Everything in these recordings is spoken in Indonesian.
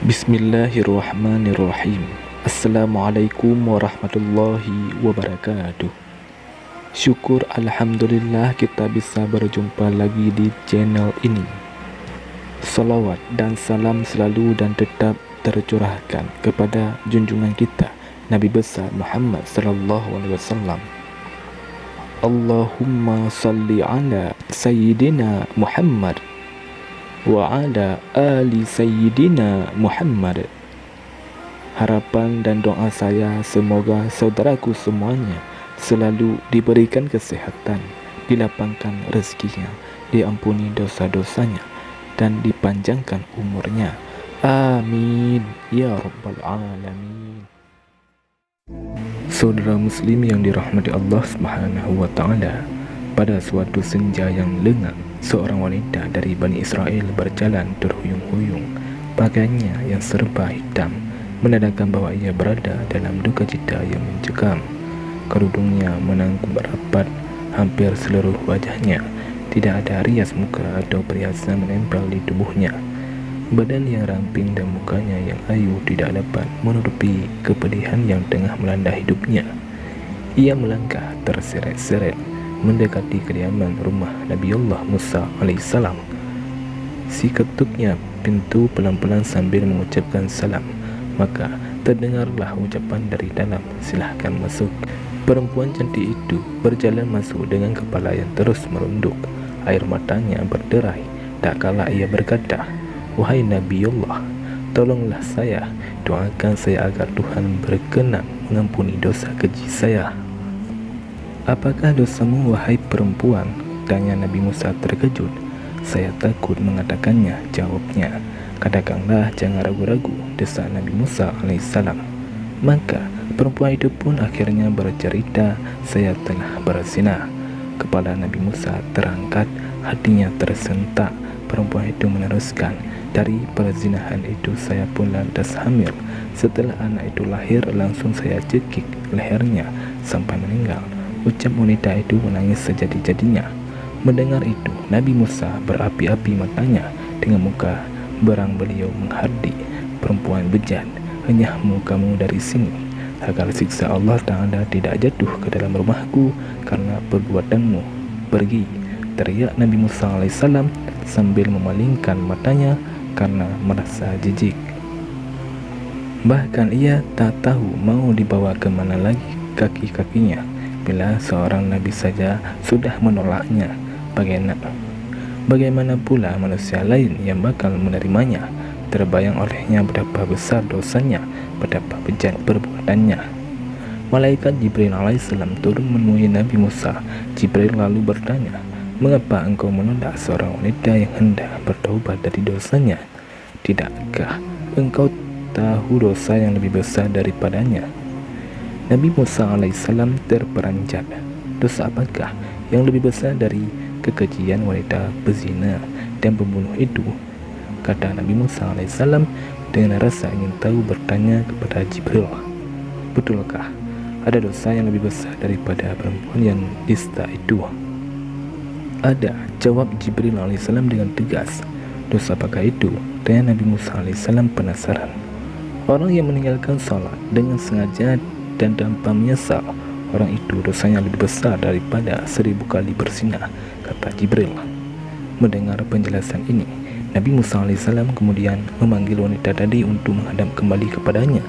Bismillahirrahmanirrahim. Assalamualaikum warahmatullahi wabarakatuh. Syukur Alhamdulillah kita bisa berjumpa lagi di channel ini. Salawat dan salam selalu dan tetap tercurahkan kepada junjungan kita Nabi besar Muhammad sallallahu alaihi wasallam. Allahumma salli ala Sayyidina Muhammad wa ala ali Sayyidina Muhammad. Harapan dan doa saya semoga saudaraku semuanya selalu diberikan kesehatan, dilapangkan rezekinya, diampuni dosa-dosanya, dan dipanjangkan umurnya. Amin ya rabbal alamin. Saudara muslim yang dirahmati Allah Subhanahu wa taala, pada suatu senja yang lengang, seorang wanita dari Bani Israel berjalan terhuyung-huyung. Pakaiannya yang serba hitam menandakan bahwa ia berada dalam duka cita yang mencekam. Kerudungnya menangkup rapat hampir seluruh wajahnya. Tidak ada rias muka atau perhiasan menempel di tubuhnya. Badan yang ramping dan mukanya yang ayu tidak dapat menutupi kepedihan yang tengah melanda hidupnya. Ia melangkah terseret-seret mendekati kediaman rumah Nabiullah Musa alaihissalam. Si ketuknya pintu pelan-pelan sambil mengucapkan salam. Maka terdengarlah ucapan dari dalam, "Silahkan masuk." Perempuan cantik itu berjalan masuk dengan kepala yang terus merunduk. Air matanya berderai tak kala ia berkata, "Wahai Nabiullah, tolonglah saya, doakan saya agar Tuhan berkenan mengampuni dosa keji saya." "Apakah dosamu, wahai perempuan?" tanya Nabi Musa terkejut. "Saya takut mengatakannya," jawabnya. "Katakanlah, jangan ragu-ragu," desak Nabi Musa alaihissalam. Maka perempuan itu pun akhirnya bercerita, "Saya telah berzina." Kepala Nabi Musa terangkat, hatinya tersentak. Perempuan itu meneruskan, "Dari perzinahan itu saya pun lantas hamil. Setelah anak itu lahir, langsung saya cekik lehernya sampai meninggal." Ucap wanita itu menangis sejadi-jadinya. Mendengar itu, Nabi Musa berapi-api matanya. Dengan muka berang beliau menghardik, "Perempuan bejat, enyahmu kamu dari sini, agar siksa Allah Ta'ala tidak jatuh ke dalam rumahku karena perbuatanmu. Pergi!" teriak Nabi Musa alaihissalam sambil memalingkan matanya karena merasa jijik. Bahkan ia tak tahu mau dibawa kemana lagi kaki-kakinya. Bila seorang Nabi saja sudah menolaknya, bagaimana pula manusia lain yang bakal menerimanya? Terbayang olehnya betapa besar dosanya, betapa bejat perbuatannya. Malaikat Jibril alaihissalam turun menemui Nabi Musa. Jibril lalu bertanya, "Mengapa engkau menolak seorang wanita yang hendak bertaubat dari dosanya? Tidakkah engkau tahu dosa yang lebih besar daripadanya?" Nabi Musa alaihissalam terperanjat. "Dosa apakah yang lebih besar dari kekejian wanita pezina dan pembunuh itu?" kata Nabi Musa alaihissalam dengan rasa ingin tahu bertanya kepada Jibril. "Betulkah ada dosa yang lebih besar daripada perempuan yang dusta itu?" "Ada," jawab Jibril alaihissalam dengan tegas. "Dosa apakah itu?" tanya Nabi Musa alaihissalam penasaran. "Orang yang meninggalkan salat dengan sengaja dan tanpa menyesal, orang itu dosanya lebih besar daripada 1000 kali berzina," kata Jibril. Mendengar penjelasan ini, Nabi Musa alaihissalam kemudian memanggil wanita tadi untuk menghadap kembali kepadanya.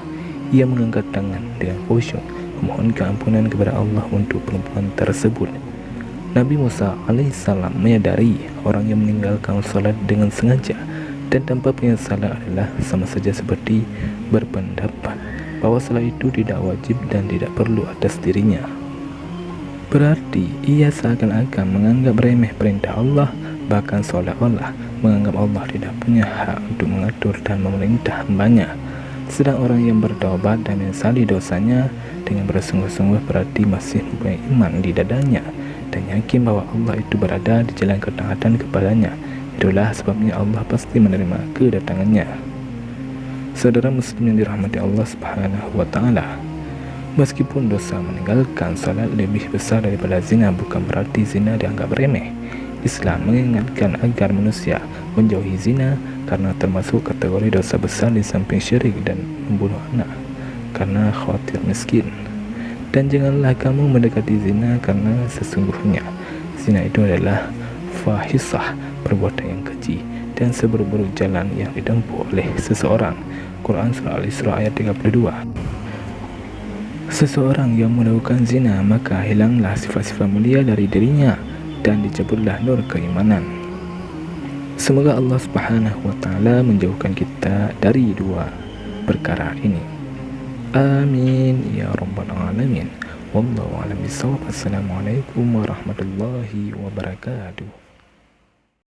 Ia mengangkat tangan dengan khusyuk memohonkan ampunan kepada Allah untuk perempuan tersebut. Nabi Musa alaihissalam menyadari orang yang meninggalkan salat dengan sengaja dan tanpa penyesalan adalah sama saja seperti berpendapat bahwa salat itu tidak wajib dan tidak perlu atas dirinya. Berarti ia seakan-akan menganggap remeh perintah Allah, bahkan seolah-olah menganggap Allah tidak punya hak untuk mengatur dan memerintah hambanya. Sedang orang yang bertaubat dan menyesali dosanya dengan bersungguh-sungguh berarti masih mempunyai iman di dadanya dan yakin bahwa Allah itu berada di jalan ketaatan kepadanya. Itulah sebabnya Allah pasti menerima kedatangannya. Saudara muslim yang dirahmati Allah Subhanahu wa taala, meskipun dosa meninggalkan salat lebih besar daripada zina, bukan berarti zina dianggap remeh. Islam mengingatkan agar manusia menjauhi zina karena termasuk kategori dosa besar di samping syirik dan membunuh anak karena khawatir miskin. Dan janganlah kamu mendekati zina, karena sesungguhnya zina itu adalah fahisah, perbuatan yang keji dan seburuk-buruk jalan yang ditempuh oleh seseorang. Quran Surah Al-Isra ayat 32. Seseorang yang melakukan zina, maka hilanglah sifat-sifat mulia dari dirinya dan dicabutlah nur keimanan. Semoga Allah Subhanahu wa Ta'ala menjauhkan kita dari dua perkara ini. Amin ya rabbal alamin. Wallahu a'lam bishawab. Assalamualaikum warahmatullahi wabarakatuh.